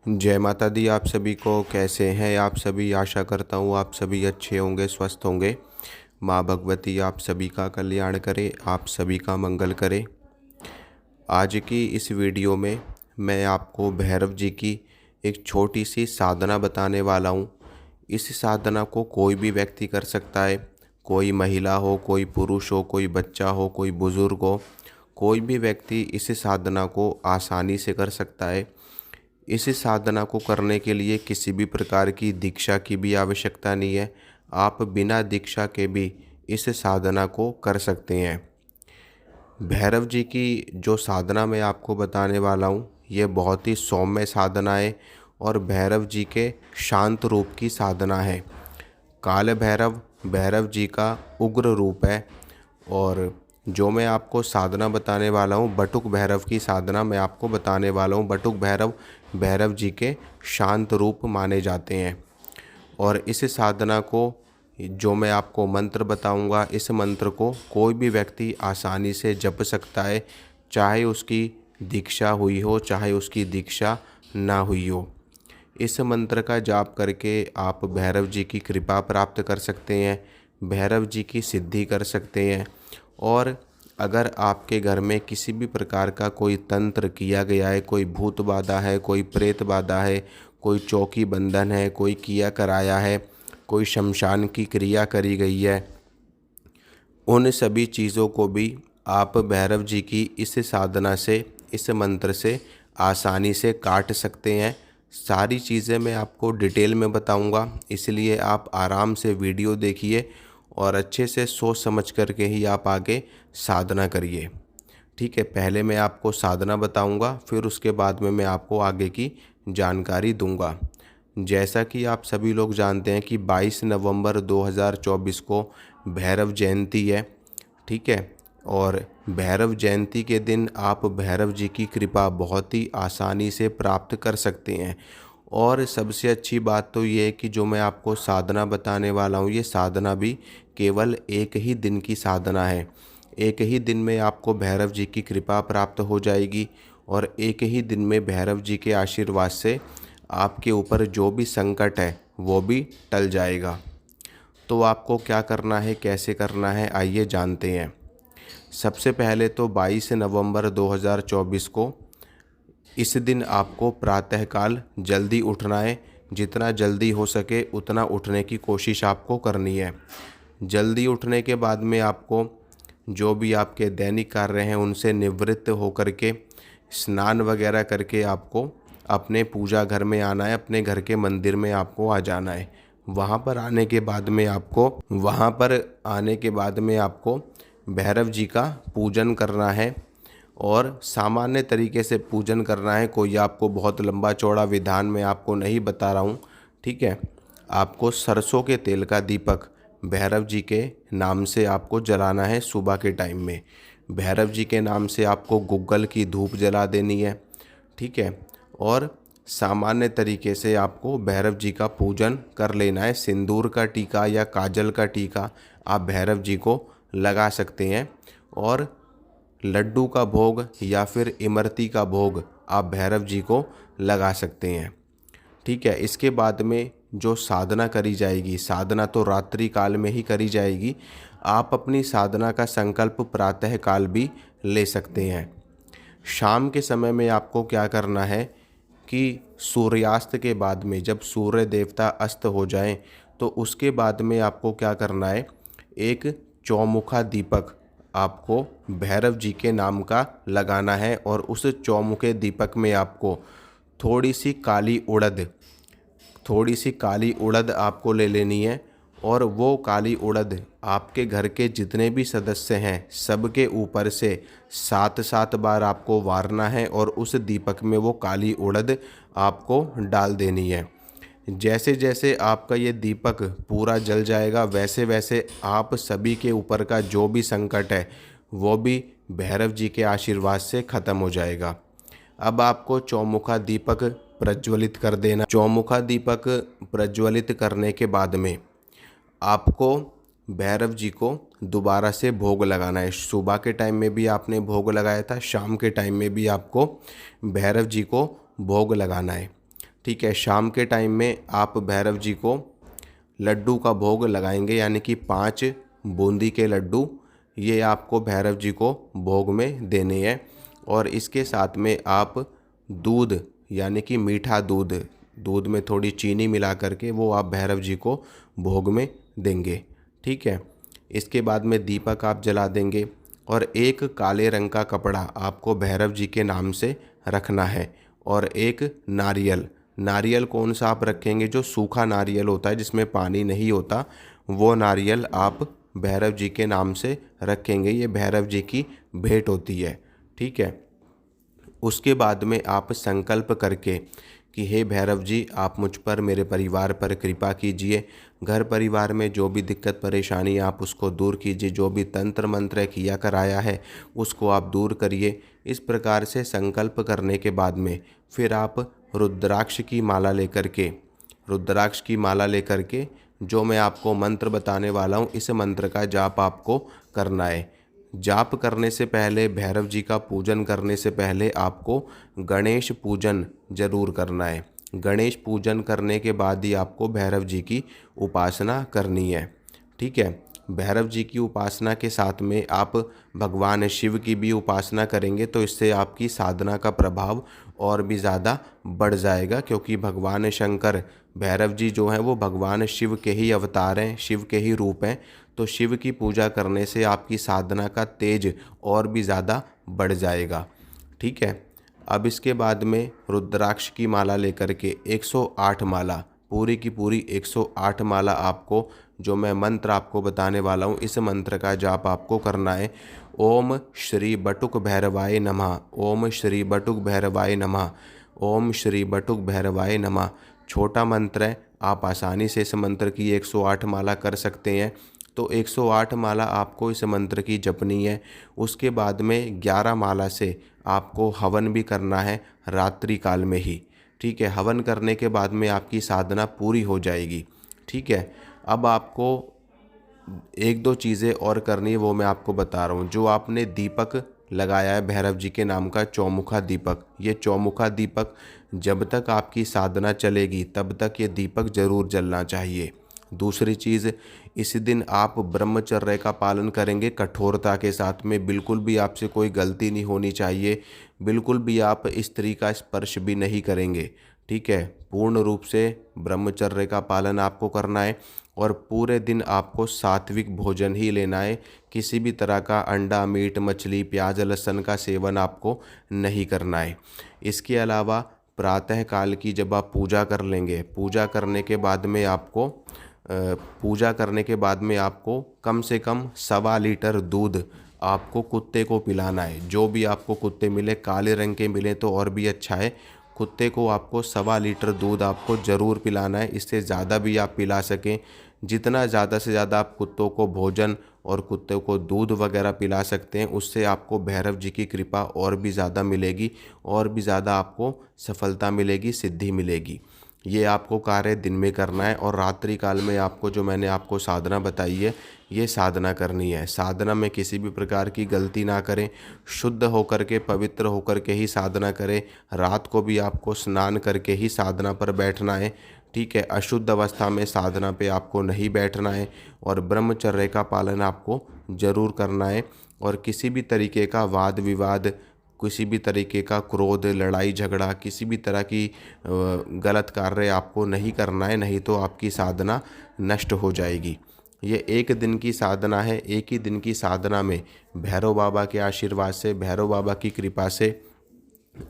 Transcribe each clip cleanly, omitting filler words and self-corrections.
जय माता दी। आप सभी को कैसे हैं आप सभी। आशा करता हूँ आप सभी अच्छे होंगे, स्वस्थ होंगे। माँ भगवती आप सभी का कल्याण करे, आप सभी का मंगल करे। आज की इस वीडियो में मैं आपको भैरव जी की एक छोटी सी साधना बताने वाला हूँ। इस साधना को कोई भी व्यक्ति कर सकता है, कोई महिला हो, कोई पुरुष हो, कोई बच्चा हो, कोई बुज़ुर्ग हो, कोई भी व्यक्ति इस साधना को आसानी से कर सकता है। इस साधना को करने के लिए किसी भी प्रकार की दीक्षा की भी आवश्यकता नहीं है। आप बिना दीक्षा के भी इस साधना को कर सकते हैं। भैरव जी की जो साधना मैं आपको बताने वाला हूँ, ये बहुत ही सौम्य साधना है और भैरव जी के शांत रूप की साधना है। काल भैरव भैरव जी का उग्र रूप है। और जो मैं आपको साधना बताने वाला हूँ, बटुक भैरव की साधना मैं आपको बताने वाला हूँ। बटुक भैरव भैरव जी के शांत रूप माने जाते हैं। और इस साधना को जो मैं आपको मंत्र बताऊंगा, इस मंत्र को कोई भी व्यक्ति आसानी से जप सकता है, चाहे उसकी दीक्षा हुई हो, चाहे उसकी दीक्षा ना हुई हो। इस मंत्र का जाप करके आप भैरव जी की कृपा प्राप्त कर सकते हैं, भैरव जी की सिद्धि कर सकते हैं। और अगर आपके घर में किसी भी प्रकार का कोई तंत्र किया गया है, कोई भूत बाधा है, कोई प्रेत बाधा है, कोई चौकी बंधन है, कोई किया कराया है, कोई शमशान की क्रिया करी गई है, उन सभी चीज़ों को भी आप भैरव जी की इस साधना से, इस मंत्र से आसानी से काट सकते हैं। सारी चीज़ें मैं आपको डिटेल में बताऊंगा, इसलिए आप आराम से वीडियो देखिए और अच्छे से सोच समझ करके ही आप आगे साधना करिए। ठीक है, पहले मैं आपको साधना बताऊंगा, फिर उसके बाद में मैं आपको आगे की जानकारी दूंगा। जैसा कि आप सभी लोग जानते हैं कि 22 नवंबर 2024 को भैरव जयंती है। ठीक है, और भैरव जयंती के दिन आप भैरव जी की कृपा बहुत ही आसानी से प्राप्त कर सकते हैं। और सबसे अच्छी बात तो ये है कि जो मैं आपको साधना बताने वाला हूँ, ये साधना भी केवल एक ही दिन की साधना है। एक ही दिन में आपको भैरव जी की कृपा प्राप्त हो जाएगी और एक ही दिन में भैरव जी के आशीर्वाद से आपके ऊपर जो भी संकट है वो भी टल जाएगा। तो आपको क्या करना है, कैसे करना है, आइए जानते हैं। सबसे पहले तो 22 नवंबर 2024 को इस दिन आपको प्रातःकाल जल्दी उठना है। जितना जल्दी हो सके उतना उठने की कोशिश आपको करनी है। जल्दी उठने के बाद में आपको जो भी आपके दैनिक कार्य हैं उनसे निवृत्त होकर के स्नान वगैरह करके आपको अपने पूजा घर में आना है, अपने घर के मंदिर में आपको आ जाना है। वहाँ पर आने के बाद में आपको भैरव जी का पूजन करना है और सामान्य तरीके से पूजन करना है। कोई आपको बहुत लंबा चौड़ा विधान में आपको नहीं बता रहा हूँ। ठीक है, आपको सरसों के तेल का दीपक भैरव जी के नाम से आपको जलाना है। सुबह के टाइम में भैरव जी के नाम से आपको गुग्गल की धूप जला देनी है। ठीक है, और सामान्य तरीके से आपको भैरव जी का पूजन कर लेना है। सिंदूर का टीका या काजल का टीका आप भैरव जी को लगा सकते हैं और लड्डू का भोग या फिर इमरती का भोग आप भैरव जी को लगा सकते हैं। ठीक है, इसके बाद में जो साधना करी जाएगी, साधना तो रात्रि काल में ही करी जाएगी। आप अपनी साधना का संकल्प प्रातः काल भी ले सकते हैं। शाम के समय में आपको क्या करना है कि सूर्यास्त के बाद में जब सूर्य देवता अस्त हो जाएं, तो उसके बाद में आपको क्या करना है, एक चौमुखा दीपक आपको भैरव जी के नाम का लगाना है। और उस चौमुखे दीपक में आपको थोड़ी सी काली उड़द आपको ले लेनी है। और वो काली उड़द आपके घर के जितने भी सदस्य हैं सबके ऊपर से 7 बार आपको वारना है और उस दीपक में वो काली उड़द आपको डाल देनी है। जैसे जैसे आपका ये दीपक पूरा जल जाएगा, वैसे वैसे आप सभी के ऊपर का जो भी संकट है वो भी भैरव जी के आशीर्वाद से ख़त्म हो जाएगा। अब आपको चौमुखा दीपक प्रज्वलित कर देना। चौमुखा दीपक प्रज्वलित करने के बाद में आपको भैरव जी को दोबारा से भोग लगाना है। सुबह के टाइम में भी आपने भोग लगाया था, शाम के टाइम में भी आपको भैरव जी को भोग लगाना है। ठीक है। शाम के टाइम में आप भैरव जी को लड्डू का भोग लगाएंगे, यानी कि 5 बूंदी के लड्डू ये आपको भैरव जी को भोग में देने हैं। और इसके साथ में आप दूध, यानी कि मीठा दूध, दूध में थोड़ी चीनी मिला करके वो आप भैरव जी को भोग में देंगे। ठीक है। इसके बाद में दीपक आप जला देंगे और एक काले रंग का कपड़ा आपको भैरव जी के नाम से रखना है। और एक नारियल, नारियल कौन सा आप रखेंगे? जो सूखा नारियल होता है जिसमें पानी नहीं होता, वो नारियल आप भैरव जी के नाम से रखेंगे। ये भैरव जी की भेंट होती है। ठीक है। उसके बाद में आप संकल्प करके कि हे भैरव जी, आप मुझ पर, मेरे परिवार पर कृपा कीजिए। घर परिवार में जो भी दिक्कत परेशानी आप उसको दूर कीजिए। जो भी तंत्र मंत्र किया कराया है उसको आप दूर करिए। इस प्रकार से संकल्प करने के बाद में फिर आप रुद्राक्ष की माला लेकर के, रुद्राक्ष की माला लेकर के जो मैं आपको मंत्र बताने वाला हूँ, इस मंत्र का जाप आपको करना है। जाप करने से पहले, भैरव जी का पूजन करने से पहले आपको गणेश पूजन जरूर करना है। गणेश पूजन करने के बाद ही आपको भैरव जी की उपासना करनी है। ठीक है। भैरव जी की उपासना के साथ में आप भगवान शिव की भी उपासना करेंगे तो इससे आपकी साधना का प्रभाव और भी ज़्यादा बढ़ जाएगा, क्योंकि भगवान शंकर, भैरव जी जो हैं वो भगवान शिव के ही अवतार हैं, शिव के ही रूप हैं। तो शिव की पूजा करने से आपकी साधना का तेज और भी ज़्यादा बढ़ जाएगा। ठीक है। अब इसके बाद में रुद्राक्ष की माला लेकर के 108 माला, पूरी की पूरी 108 माला आपको, जो मैं मंत्र आपको बताने वाला हूँ, इस मंत्र का जाप आपको करना है। ओम श्री बटुक भैरवाय नमः, ओम श्री बटुक भैरवाय नमः, ओम श्री बटुक भैरवाय नमः। छोटा मंत्र है, आप आसानी से इस मंत्र की 108 माला कर सकते हैं। तो 108 माला आपको इस मंत्र की जपनी है। उसके बाद में 11 माला से आपको हवन भी करना है रात्रि काल में ही। ठीक है। हवन करने के बाद में आपकी साधना पूरी हो जाएगी। ठीक है। अब आपको एक दो चीज़ें और करनी है, वो मैं आपको बता रहा हूँ। जो आपने दीपक लगाया है भैरव जी के नाम का, चौमुखा दीपक, ये चौमुखा दीपक जब तक आपकी साधना चलेगी तब तक ये दीपक जरूर जलना चाहिए। दूसरी चीज़, इस दिन आप ब्रह्मचर्य का पालन करेंगे कठोरता के साथ में। बिल्कुल भी आपसे कोई गलती नहीं होनी चाहिए। बिल्कुल भी आप स्त्री का स्पर्श भी नहीं करेंगे। ठीक है। पूर्ण रूप से ब्रह्मचर्य का पालन आपको करना है और पूरे दिन आपको सात्विक भोजन ही लेना है। किसी भी तरह का अंडा, मीट, मछली, प्याज, लहसुन का सेवन आपको नहीं करना है। इसके अलावा प्रातः काल की जब आप पूजा कर लेंगे, पूजा करने के बाद में आपको कम से कम 1.25 लीटर दूध आपको कुत्ते को पिलाना है। जो भी आपको कुत्ते मिले, काले रंग के मिले तो और भी अच्छा है। कुत्ते को आपको 1.25 लीटर दूध आपको ज़रूर पिलाना है। इससे ज़्यादा भी आप पिला सकें, जितना ज़्यादा से ज़्यादा आप कुत्तों को भोजन और कुत्ते को दूध वगैरह पिला सकते हैं, उससे आपको भैरव जी की कृपा और भी ज़्यादा मिलेगी, और भी ज़्यादा आपको सफलता मिलेगी, सिद्धि मिलेगी। ये आपको कार्य दिन में करना है और रात्रि काल में आपको, जो मैंने आपको साधना बताई है, ये साधना करनी है। साधना में किसी भी प्रकार की गलती ना करें, शुद्ध होकर के, पवित्र होकर के ही साधना करें। रात को भी आपको स्नान करके ही साधना पर बैठना है। ठीक है। अशुद्ध अवस्था में साधना पे आपको नहीं बैठना है और ब्रह्मचर्य का पालन आपको ज़रूर करना है। और किसी भी तरीके का वाद विवाद, किसी भी तरीके का क्रोध, लड़ाई झगड़ा, किसी भी तरह की गलत कार्य आपको नहीं करना है, नहीं तो आपकी साधना नष्ट हो जाएगी। ये एक दिन की साधना है। एक ही दिन की साधना में भैरव बाबा के आशीर्वाद से, भैरव बाबा की कृपा से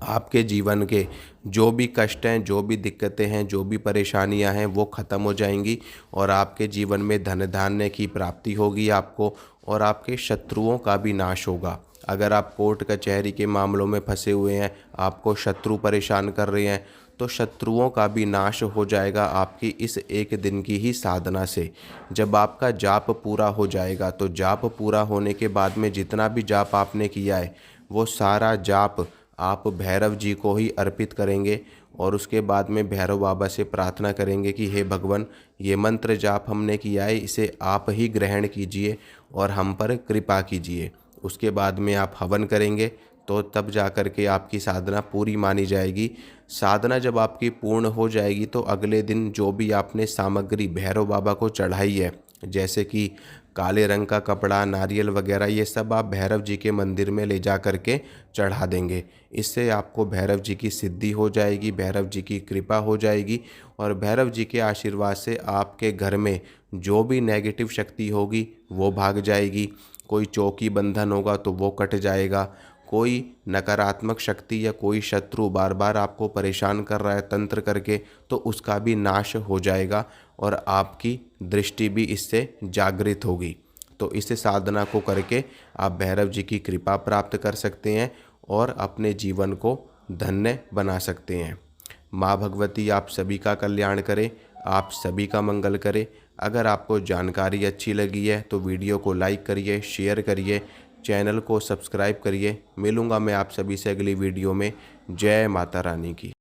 आपके जीवन के जो भी कष्ट हैं, जो भी दिक्कतें हैं, जो भी परेशानियां हैं, वो ख़त्म हो जाएंगी और आपके जीवन में धन धान्य की प्राप्ति होगी आपको, और आपके शत्रुओं का भी नाश होगा। अगर आप कोर्ट कचहरी के मामलों में फंसे हुए हैं, आपको शत्रु परेशान कर रहे हैं, तो शत्रुओं का भी नाश हो जाएगा आपकी इस एक दिन की ही साधना से। जब आपका जाप पूरा हो जाएगा, तो जाप पूरा होने के बाद में जितना भी जाप आपने किया है, वो सारा जाप आप भैरव जी को ही अर्पित करेंगे और उसके बाद में भैरव बाबा से प्रार्थना करेंगे कि हे भगवान, ये मंत्र जाप हमने किया है, इसे आप ही ग्रहण कीजिए और हम पर कृपा कीजिए। उसके बाद में आप हवन करेंगे, तो तब जा कर के आपकी साधना पूरी मानी जाएगी। साधना जब आपकी पूर्ण हो जाएगी तो अगले दिन जो भी आपने सामग्री भैरव बाबा को चढ़ाई है, जैसे कि काले रंग का कपड़ा, नारियल वगैरह, ये सब आप भैरव जी के मंदिर में ले जा कर के चढ़ा देंगे। इससे आपको भैरव जी की सिद्धि हो जाएगी, भैरव जी की कृपा हो जाएगी और भैरव जी के आशीर्वाद से आपके घर में जो भी नेगेटिव शक्ति होगी वो भाग जाएगी। कोई चौकी बंधन होगा तो वो कट जाएगा। कोई नकारात्मक शक्ति या कोई शत्रु बार बार आपको परेशान कर रहा है तंत्र करके, तो उसका भी नाश हो जाएगा और आपकी दृष्टि भी इससे जागृत होगी। तो इस साधना को करके आप भैरव जी की कृपा प्राप्त कर सकते हैं और अपने जीवन को धन्य बना सकते हैं। माँ भगवती आप सभी का कल्याण करे, आप सभी का मंगल करे। अगर आपको जानकारी अच्छी लगी है तो वीडियो को लाइक करिए, शेयर करिए, चैनल को सब्सक्राइब करिए। मिलूँगा मैं आप सभी से अगली वीडियो में। जय माता रानी की।